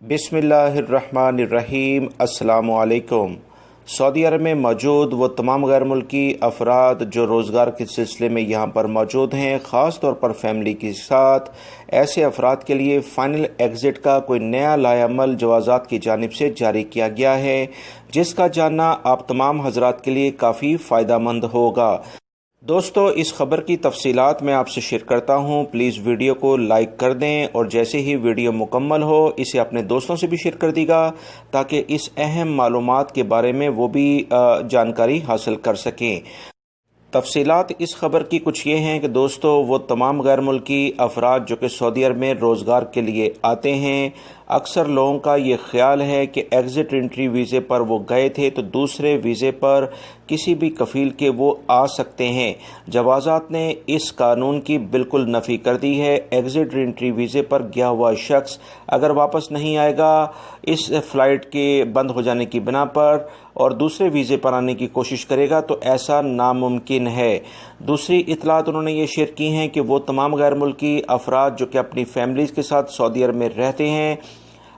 बिस्मिल्लाहिर्रहमानिर्रहीम। अस्सलामु अलैकुम। सऊदी अरब में मौजूद वो तमाम गैर मुल्की अफराद जो रोज़गार के सिलसिले में यहाँ पर मौजूद हैं, ख़ास तौर पर फैमिली के साथ, ऐसे अफराद के लिए फ़ाइनल एग्ज़िट का कोई नया लाएअमल जवाज़ात की जानिब से जारी किया गया है, जिसका जानना आप तमाम हज़रात के लिए काफ़ी फ़ायदेमंद होगा। दोस्तों, इस खबर की तफसीलात मैं आपसे शेयर करता हूं। प्लीज़ वीडियो को लाइक कर दें और जैसे ही वीडियो मुकम्मल हो इसे अपने दोस्तों से भी शेयर कर दीगा ताकि इस अहम मालूमात के बारे में वो भी जानकारी हासिल कर सकें। तफसीलात इस खबर की कुछ ये हैं कि दोस्तों, वो तमाम गैर मुल्की अफराद जो कि सऊदी अरब में रोज़गार के लिए आते हैं, अक्सर लोगों का ये ख्याल है कि एग्ज़िट एंट्री वीज़े पर वो गए थे तो दूसरे वीज़े पर किसी भी कफ़ील के वो आ सकते हैं। जवाज़ात ने इस कानून की बिल्कुल नफ़ी कर दी है। एग्ज़िट एंट्री वीज़े पर गया हुआ शख्स अगर वापस नहीं आएगा इस फ़्लाइट के बंद हो जाने की बिना पर और दूसरे वीज़े पर आने की कोशिश करेगा तो ऐसा नामुमकिन है। दूसरी इतलात उन्होंने ये शेयर की हैं कि वो तमाम गैर मुल्की अफराद जो कि अपनी फैमिलीज़ के साथ सऊदी अरब में रहते हैं,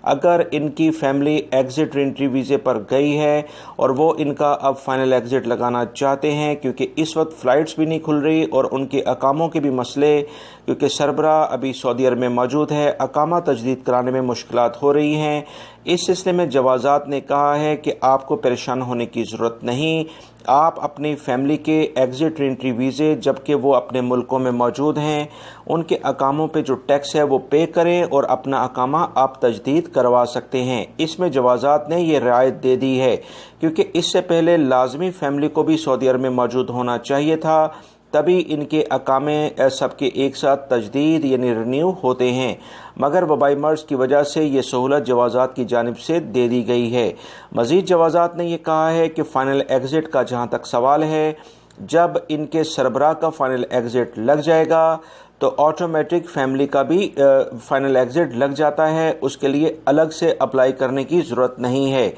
अगर इनकी फैमिली एग्ज़िट एंट्री वीज़े पर गई है और वो इनका अब फाइनल एग्ज़िट लगाना चाहते हैं, क्योंकि इस वक्त फ़्लाइट्स भी नहीं खुल रही और उनके अकामों के भी मसले, क्योंकि सरबरा अभी सऊदी अरब में मौजूद है, अकामा तजदीद कराने में मुश्किलात हो रही हैं। इस सिलसिले में जवाज़ात ने कहा है कि आपको परेशान होने की ज़रूरत नहीं। आप अपनी फैमिली के एग्ज़िट एंट्री वीज़े जबकि वो अपने मुल्कों में मौजूद हैं, उनके अकामों पे जो टैक्स है वो पे करें और अपना अकामा आप तजदीद करवा सकते हैं। इसमें जवाज़ात ने ये रियायत दे दी है, क्योंकि इससे पहले लाजमी फैमिली को भी सऊदी अरब में मौजूद होना चाहिए था, तभी इनके अकामे सबके एक साथ तजदीद यानी रिन्यू होते हैं, मगर वबाई मर्ज़ की वजह से ये सहूलत जवाज़ात की जानिब से दे दी गई है। मज़ीद जवाज़ात ने यह कहा है कि फ़ाइनल एग्ज़िट का जहाँ तक सवाल है, जब इनके सरबराह का फ़ाइनल एग्ज़िट लग जाएगा तो ऑटोमेटिक फैमिली का भी फ़ाइनल एग्ज़िट लग जाता है, उसके लिए अलग से अप्लाई करने की ज़रूरत नहीं है।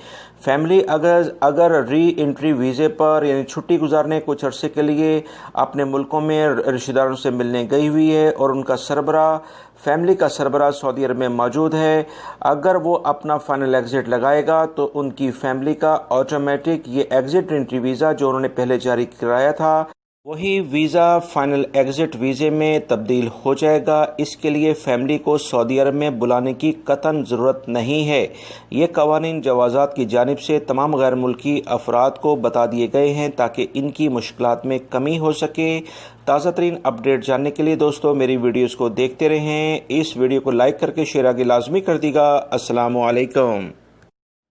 फैमिली अगर री एंट्री वीज़े पर यानी छुट्टी गुजारने कुछ अरसे के लिए अपने मुल्कों में रिश्तेदारों से मिलने गई हुई है और उनका सरबराह, फैमिली का सरबराह सऊदी अरब में मौजूद है, अगर वो अपना फ़ाइनल एग्ज़िट लगाएगा तो उनकी फैमिली का ऑटोमेटिक ये एग्ज़िट एंट्री वीज़ा जो उन्होंने पहले जारी कराया था वही वीज़ा फ़ाइनल एग्ज़िट वीज़े में तब्दील हो जाएगा। इसके लिए फ़ैमिली को सऊदी अरब में बुलाने की कतन ज़रूरत नहीं है। ये कवानीन जवाज़ात की जानिब से तमाम गैर मुल्की अफराद को बता दिए गए हैं ताकि इनकी मुश्किलात में कमी हो सके। ताज़ा तरीन अपडेट जानने के लिए दोस्तों मेरी वीडियोज़ को देखते रहें। इस वीडियो को लाइक करके शेयर आगे लाजमी कर दीगा। अस्सलामु अलैकुम।